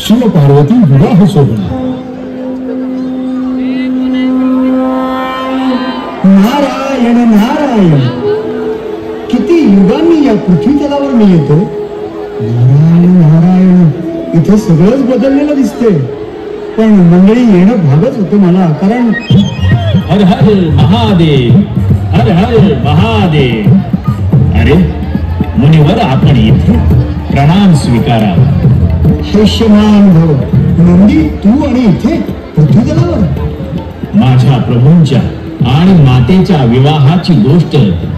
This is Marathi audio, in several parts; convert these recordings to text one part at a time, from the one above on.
शिव पार्वती विवाह सोहळा. नारायण नारायण, किती युगांनी या पृथ्वी तलावर मी येतो. नारायण नारायण, इथे सगळंच बदललेलं दिसते, पण मंडळी येणं भागच होतं मला. कारण हर हर महादेव, हर हर महादेव. अरे मुनिवर, आपण इथे प्रणाम स्वीकारावा. हैष्यमान भव. नंदी, तू आणि इथे पृथ्वी तलावर? माझ्या प्रभूंच्या आणि मातेच्या विवाहाची गोष्ट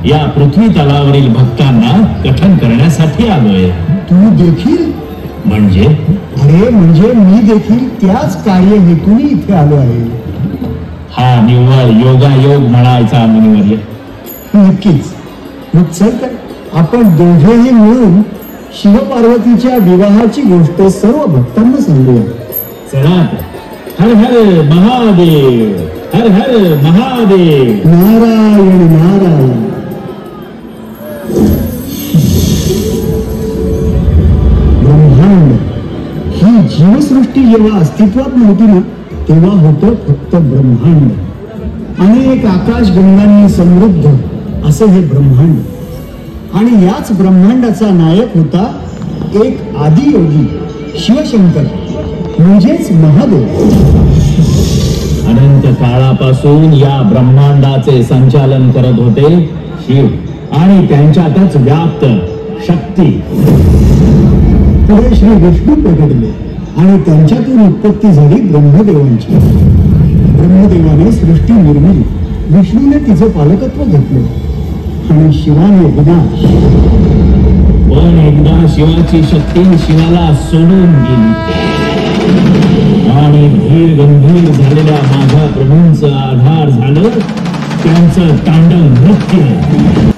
या पृथ्वी तलावरील भक्तांना कथन करण्यासाठी आलोय. तू देखील? म्हणजे? अरे म्हणजे मी देखील त्याच कार्य हेतून इथे आलो आहे. हा निव्वळ योगायोग म्हणायचा मुनिवर्य. नक्कीच. मग चल तर आपण दोघेही मिळून शिवपार्वतीच्या विवाहाची गोष्ट सर्व भक्तांना सांगूया. चला. हर हर महादेव, हर हर महादेव. नारायण नारायण. ब्रह्मांड ही जीवसृष्टी जेव्हा अस्तित्वात नव्हती ना, तेव्हा होतं फक्त ब्रह्मांड. अनेक आकाशगंगांनी समृद्ध असं हे ब्रह्मांड. आणि याच ब्रह्मांडाचा नायक होता एक आदियोगी शिवशंकर, म्हणजेच महादेव. अनंत काळापासून या ब्रह्मांडाचे संचालन करत होते शिव, आणि त्यांच्यातच व्याप्त शक्ती. पुढे श्री विष्णू प्रगटले आणि त्यांच्यातून उत्पत्ती झाली ब्रह्मदेवांची. ब्रह्मदेवाने सृष्टी निर्मिली, विष्णूने तिचं पालकत्व घेतलं आणि शिवाने विनाश. पण एकदा शिवाची शक्ती शिवाला सोडून गेली आणि धीर गंभीर झालेल्या माझ्या प्रभूंचं आधार झालं त्यांचं तांडव नृत्य.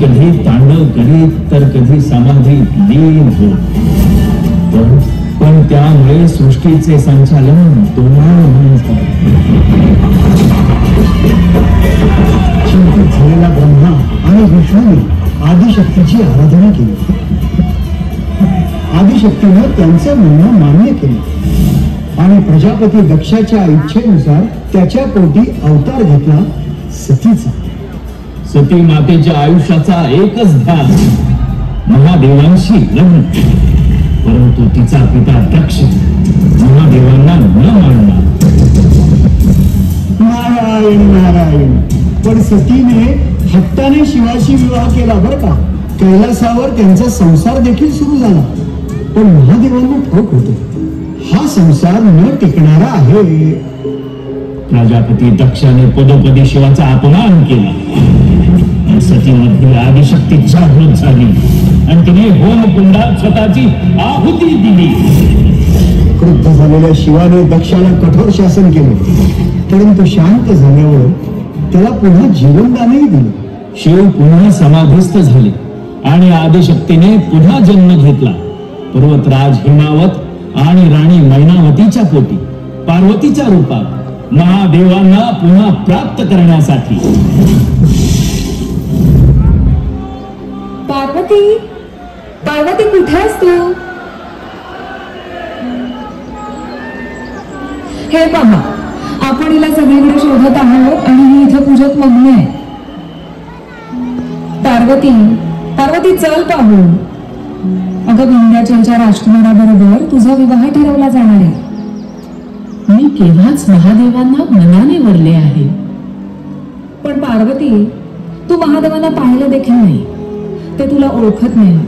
कधी तांडव करीत तर कधी समाधीत लीन होत. पण त्यामुळे सृष्टीचे संचालन तोमाळ होऊन चिंतित झालेला ब्रह्मा आणि विष्णूने आदिशक्तीची आराधना केली. आदिशक्तीनं त्यांचं म्हणणं मान्य केलं आणि प्रजापती दक्षाच्या इच्छेनुसार त्याच्या पोटी अवतार घेतला सतीचा. सती मातेच्या आयुष्याचा एकच ध्यान महादेवांशी लग्न. परंतु तिचा पिता दक्ष महादेवांना न मानला. नारायण नारायण. पण सतीने हट्टाने शिवाशी विवाह केला बरं का. कैलासावर त्यांचा संसार देखील सुरू झाला. पण महादेवांना ठाऊक होतं हा संसार न टिकणारा आहे. प्रजापती दक्षाने पदोपदी शिवाचा अपमान केला. सतीमध्ये आदिशक्ती जागृत झाली आणि तिने होमकुंडात स्वतःची आहुती दिली. क्रुद्ध झालेल्या शिवाने दक्षाला कठोर शासन केलं, परंतु शांत झाल्यावर त्याला पुन्हा जीवनदानही दिलं. शिव पुन्हा समाधिस्थ झाले आणि आदिशक्तीने पुन्हा जन्म घेतला. पर्वतराज हिमावत आणि राणी मैनावतीच्या पोटी पार्वतीच्या रूपात महादेवांना पुन्हा प्राप्त करण्यासाठी. पार्वती, पार्वती कुठे आहेस तू? हे पहा, आपण हिला सगळीकडे शोधत आहोत आणि ही इथे पूजेत मग्न आहे. पार्वती, पार्वती चल पाहू. अगं विंध्याचलच्या राजकुमाराबरोबर तुझा विवाह ठरवला जाणार आहे. मी केव्हाच महादेवांना मनाने वरले आहे. पण पार्वती, तू महादेवांना पाहिलं देखील नाही, ते तुला ओळखत नाही,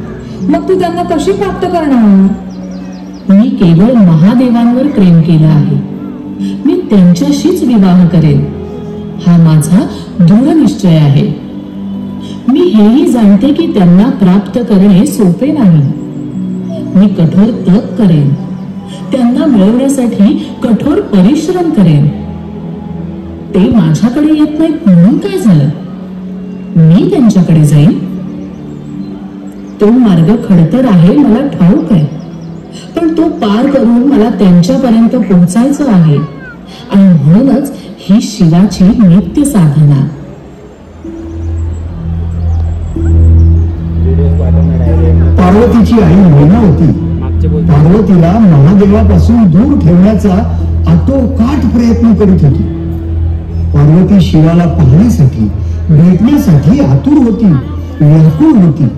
मग तू त्यांना कशी प्राप्त करणार? मी केवळ महादेवांवर प्रेम केलं आहे. मी त्यांच्याशीच विवाह करेन, हा माझा दृढ निश्चय आहे. मी हेही जाणते की त्यांना प्राप्त करणे सोपे नाही. मी कठोर तप करेन, त्यांना मिळवण्यासाठी कठोर परिश्रम करेन. ते माझ्याकडे येत नाहीत म्हणून काय झालं? मी त्यांच्याकडे जाईन. तो मार्ग खडतर आहे मला ठाऊक आहे, पण तो पार करून मला त्यांच्यापर्यंत पोहोचायचं आहे. आणि म्हणूनच ही शिवाची नित्य साधना. पार्वतीची आई मैनावती पार्वतीला महादेवापासून दूर ठेवण्याचा आटोकाट प्रयत्न करीत होती. पार्वती शिवाला पाहण्यासाठी, भेटण्यासाठी आतुर होती, व्याकुळ होती.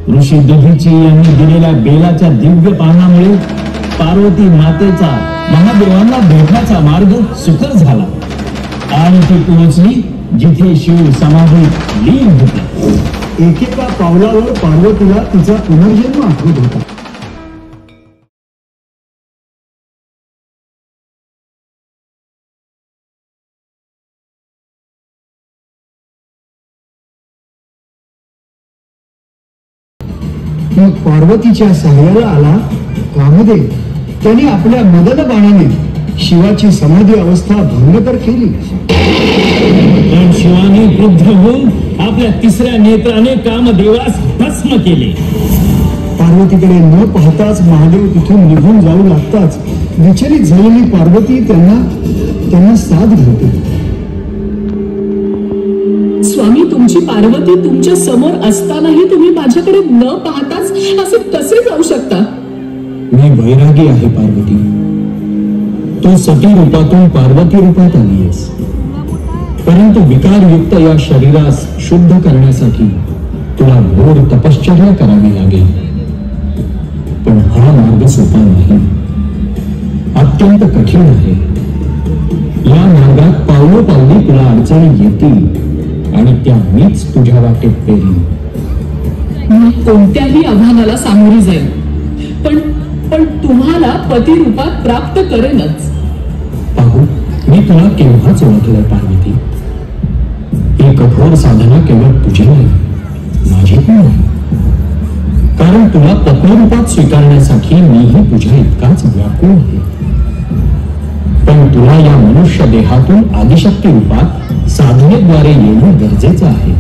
ऋषी दधीची यांनी दिलेल्या बेलाच्या दिव्य पानामुळे पार्वती मातेचा महादेवांना भेटण्याचा मार्ग सुकर झाला आणि ती पोहोचली जिथे शिव समाधीत लीन होते. एकेका पावलावर पार्वतीला तिचा पुनर्जन्म आठवत होता. मग पार्वतीच्या सहाय्याला आला कामदेव. त्याने आपल्या मदन बाणाने शिवाची समाधी अवस्था भंग तर केली, पण शिवाने क्रुद्ध होऊन आपल्या तिसऱ्या नेत्राने कामदेवास भस्म केले. पार्वतीकडे न पाहताच महादेव तिथून निघून जाऊ लागताच विचलित झालेली पार्वती त्यांना साथ घालते. स्वामी, तुमची पार्वती तुमच्या समोर असतानाही तुम्ही माझ्याकडे न पाहताच असे कसे जाऊ शकता? मी वैरागी आहे पार्वती. तू सती रूपातून पार्वती रूपात आलीयस, परंतु विकारयुक्त या शरीरास शुद्ध करण्यासाठी तुला घोर तपश्चर्या करावी लागेल. पण हा मार्ग सोपा नाही, अत्यंत कठीण आहे. या मार्गात पावलोपावली तुला अडचणी येतील आणि त्या मीच तुझ्या वाटेत पेरीन. मी कोणत्याही आव्हानाला सामोरी जाईल, पण तुम्हाला पती रूपात प्राप्त करेनच. पाहू, मी तुला केव्हाच ओळखलंय पार्वती. ही कठोर साधना केवळ तुझी नाही, माझी पण नाही. कारण तुला पत्नीरूपात स्वीकारण्यासाठी मीही तुझ्या इतकाच व्याकुळ आहे. पण तुला या मनुष्य देहातून आदिशक्ती रूपात साधनेद्वारे येणं गरजेचं आहे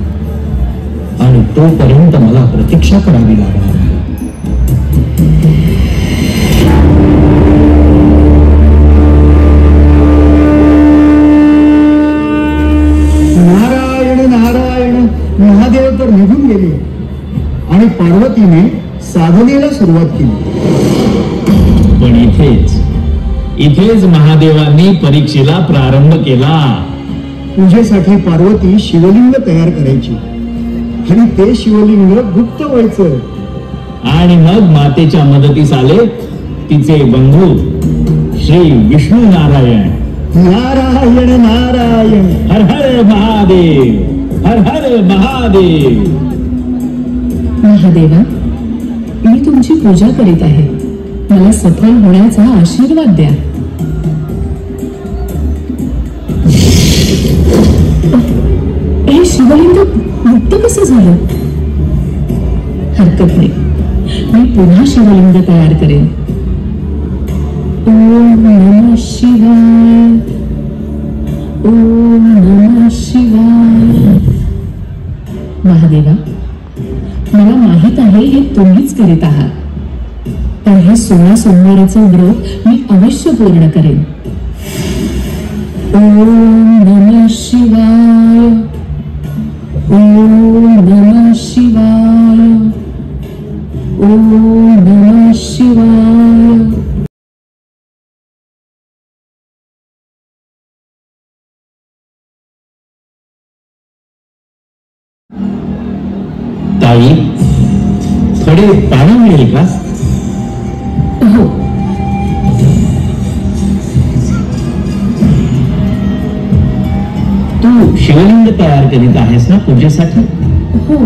आणि तोपर्यंत मला प्रतीक्षा करावी लागणार आहे. नारायण नारायण. महादेव तर निघून गेले आणि पार्वतीने साधनेला सुरुवात केली. पण इथेच महादेवांनी परीक्षेला प्रारंभ केला. पूजेसाठी पार्वती शिवलिंग तयार करायची आणि ते शिवलिंग गुप्त व्हायचं. आणि मग मातेच्या मदतीस आले तिचे बंधू श्री विष्णू नारायण. नारायण नारायण. हर हर महादेव, हर हर महादेव. महादेवा, मी तुमची पूजा करीत आहे. मला सफल होण्याचा आशीर्वाद द्या. हे शिवलिंग मुक्त कसं झालं? हरकत नाही, मी पुन्हा शिवलिंग तयार करेन. ओम नमः शिवाय, ओम नमः शिवाय. महादेवा, मला माहित आहे हे तुम्हीच करीत आहात, पण हे 16 सोमवाराचं व्रत मी अवश्य पूर्ण करेन. ओम नमः शिवाय. ओम नमः शिवाय. ओम नमः शिवाय. ताई, थोडे पाणी मिळेल का? हो. तू शिवलिंग तयार करीत आहेस ना पूजेसाठी? हो,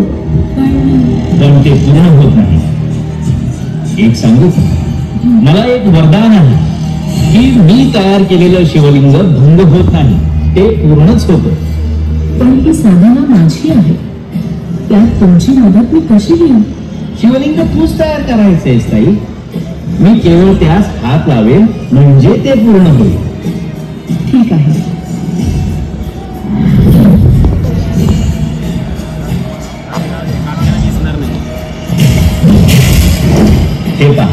पण ते पूर्ण होत नाही. एक सांगू का? मला एक वरदान आहे की मी तयार केलेलं शिवलिंग भंग होत नाही, ते पूर्णच होतं. पण ही साधना माझी आहे, त्यात तुमची मदत मी कशी घेईन? शिवलिंग तूच तयार करायचंयस ताई. मी केवळ त्यास हात लावेल म्हणजे ते पूर्ण होईल. ठीक आहे. हे पहा,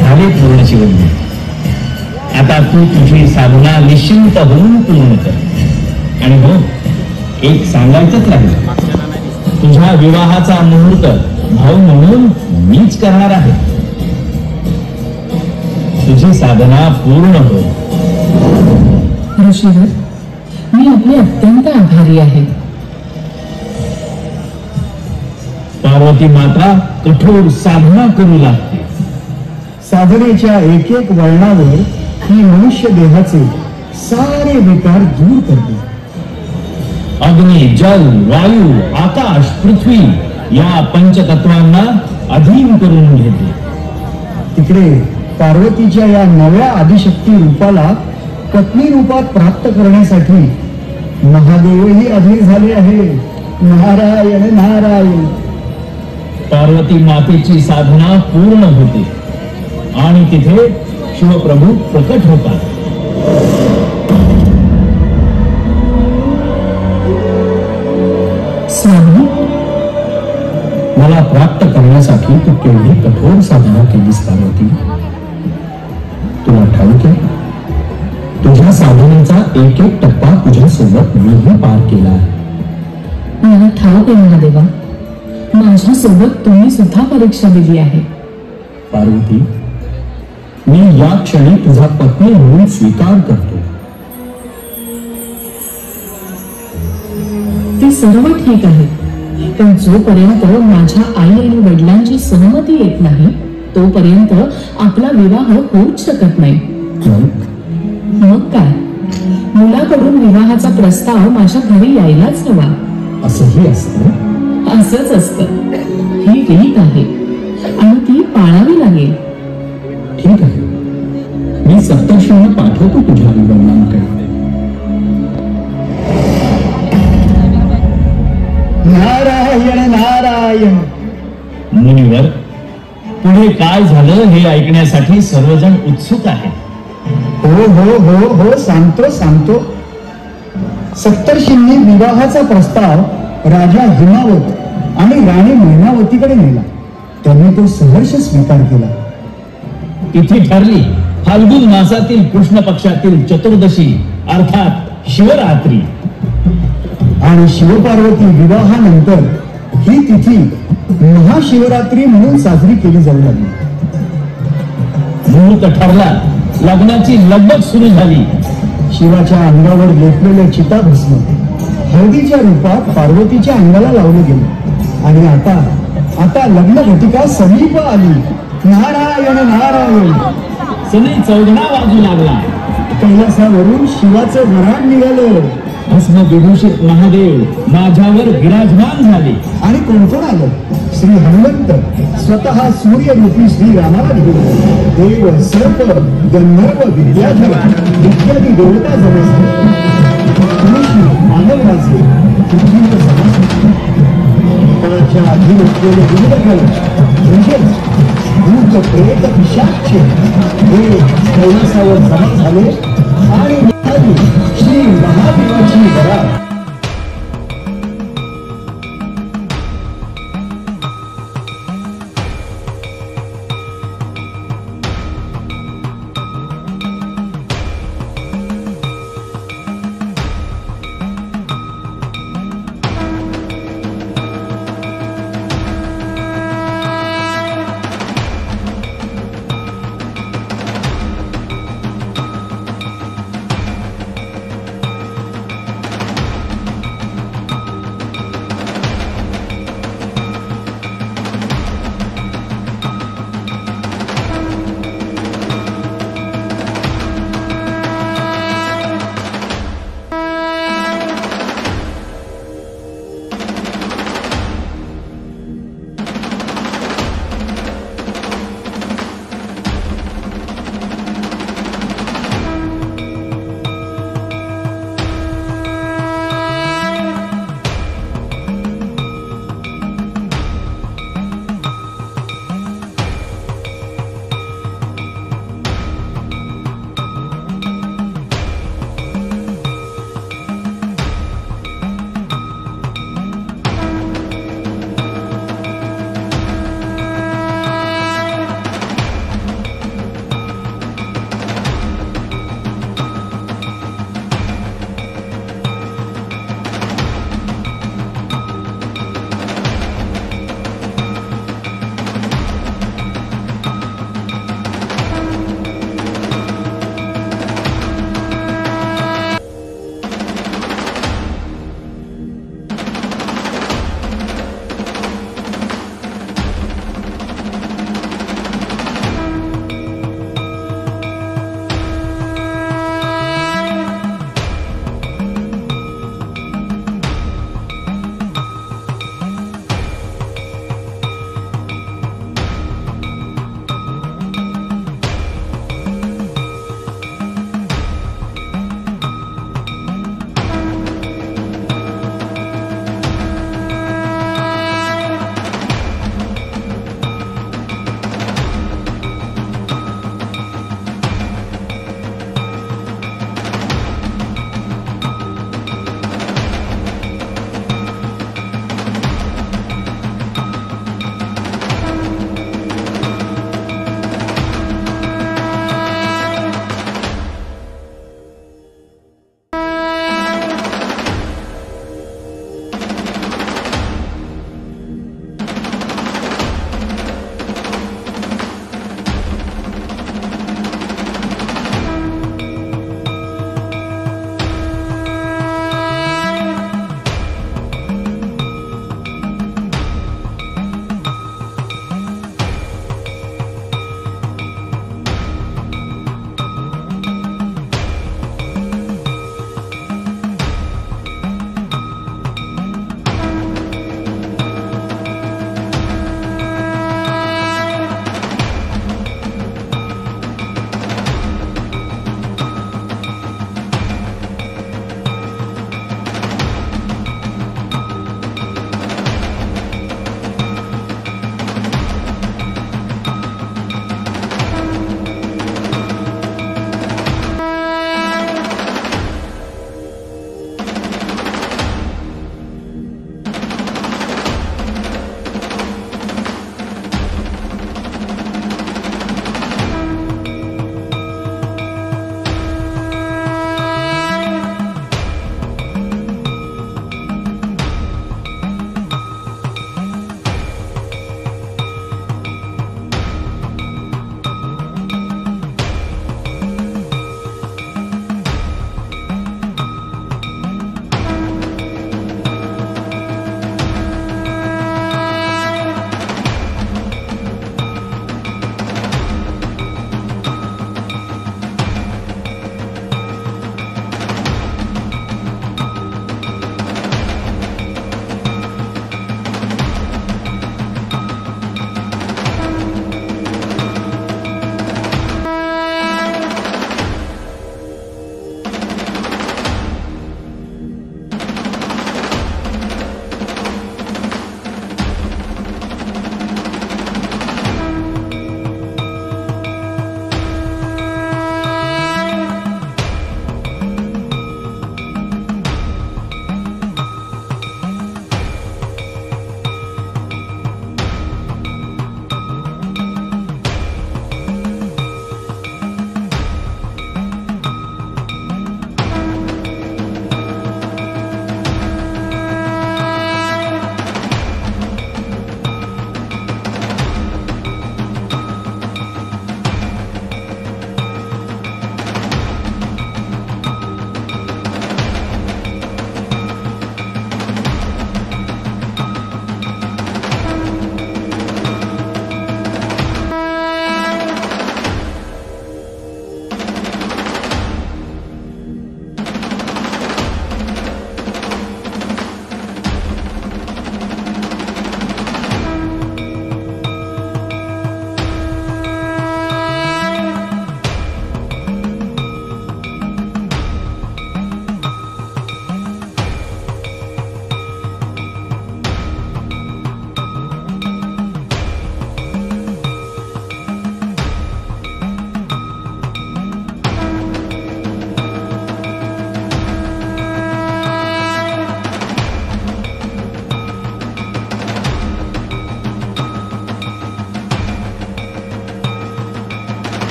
झाले पूर्ण शिवलिंग. आता तू तुझी साधना निश्चिंत होऊन पूर्ण कर. आणि हो, एक सांगायचंच राहील, तुझ्या विवाहाचा मुहूर्त भाऊ म्हणून मीच करणार आहे. तुझी साधना पूर्ण हो. ऋषीवर, मी आपले अत्यंत आभारी आहे. पार्वती माता कठोर साधना करू लागते. साधनेच्या एक एक वळणावर ही मनुष्य देहाचे सारे विकार दूर करते. अग्नी, जल, वायू, आकाश, पृथ्वी या पंचतत्वांना अधीन करून घेते. तिकडे पार्वतीच्या या नव्या आदिशक्ती रूपाला पत्नी रूपात प्राप्त करण्यासाठी महादेवही अधीर झाले आहे. नारायण नारायण. पार्वती मातेची साधना पूर्ण होते आणि तिथे शिवप्रभू प्रकट होतात. स्वामी, मला प्राप्त करण्यासाठी तू केवढी कठोर साधना केलीस पार्वती. तुला ठाऊक आहे, तुझ्या साधनेचा एक एक टप्पा तुझ्यासोबत मीही पार केला आहे. मला ठाऊक आहे महादेवा, माझ्यासोबत तुम्ही सुद्धा परीक्षा दिली आहे. पार्वती, मी या क्षणी तुझा पत्नी म्हणून स्वीकार करतो. ते सर्व ठीक आहे, पण जोपर्यंत माझ्या आई आणि वडिलांची सहमती येत नाही तोपर्यंत आपला विवाह होऊच शकत नाही. मग काय, मुलाकडून विवाहाचा प्रस्ताव माझ्या घरी यायलाच हवा. असंही असतं. असंच असतं. ही रीत आहे आणि ती पाळावी लागेल. ठीक आहे, मी सप्तर्षींना पाठवतो तुझ्या वडिलांकडे. नारायण नारायण. मुनिवर, पुढे काय झालं हे ऐकण्यासाठी सर्वजण उत्सुक आहेत. हो हो हो हो, सांगतो सांगतो. सप्तर्षींनी विवाहाचा प्रस्ताव राजा हिमावत आणि राणी मैनावतीकडे नेला. त्यांनी तो सहर्ष स्वीकार केला. तिथे ठरली फाल्गुन मासातील कृष्ण पक्षातील चतुर्दशी अर्थात शिवरात्री. आणि शिवपार्वती विवाहानंतर ही तिथी महाशिवरात्री म्हणून साजरी केली जाऊ लागली. मुहूर्त ठरला, लग्नाची लगबग सुरू झाली. शिवाच्या अंगावर लेपलेले चिताभस्म हळदीच्या रूपात पार्वतीच्या अंगाला लावले गेले. आणि आता आता लग्न घटिका समीप आली. नारायण नारायण. सनई चौघडा वाजू लागला. कैलासावरून शिवाचं वराड निघालं. भस्म विभूषित महादेव माझ्यावर विराजमान झाले. आणि कोण कोण आलं? श्री हनुमंत स्वतः सूर्यरूपी श्री रामाला घेऊन देव, सर्प, गंधर्व, विद्याधर इत्यादी देवता जवळ ऋषी, मानवराजे, पृथ्वीवर सणाच्या आधी असलेले विविध कलश म्हणजेच भूत, प्रेत, पिशाच हे कैलासावर जमा झाले आणि श्री महादेवाची वराड.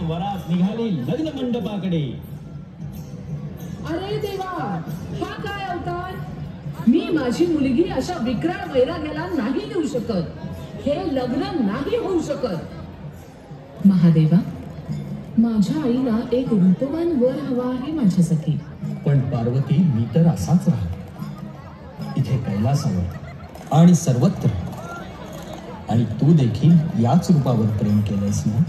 वरात निघाली लग्न मंडपाकडे. अरे देवा, हा काय अवतार? मी माझी मुलगी अशा विक्राळ वैराग्याला नाही देऊ शकत. हे लग्न नाही होऊ शकत. महादेवा, माझ्या आईला एक रूपवान वर हवा आहे माझ्यासाठी. पण पार्वती, मी तर असाच राहतो इथे कैलासावर आणि सर्वत्र. आणि तू देखील याच रूपावर प्रेम केलंयस ना?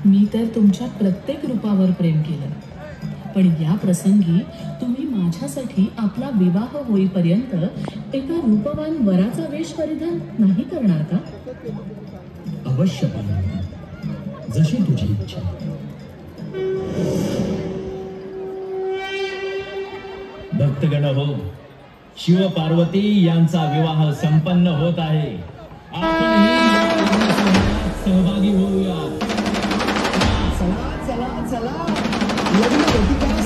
मी तर तुमच्या प्रत्येक रूपावर प्रेम केलं, पण या प्रसंगी तुम्ही माझ्यासाठी आपला विवाह होईपर्यंत एका रूपवान वराचा वेश परिधान नाही करणार का? अवश्य पार्वती, जशी तुझी इच्छा. भक्तगण हो, शिव पार्वती यांचा विवाह संपन्न होत आहे. आपणही या लग्नसोहळ्यात सहभागी होऊया. चला चला चला, लग्न होती का?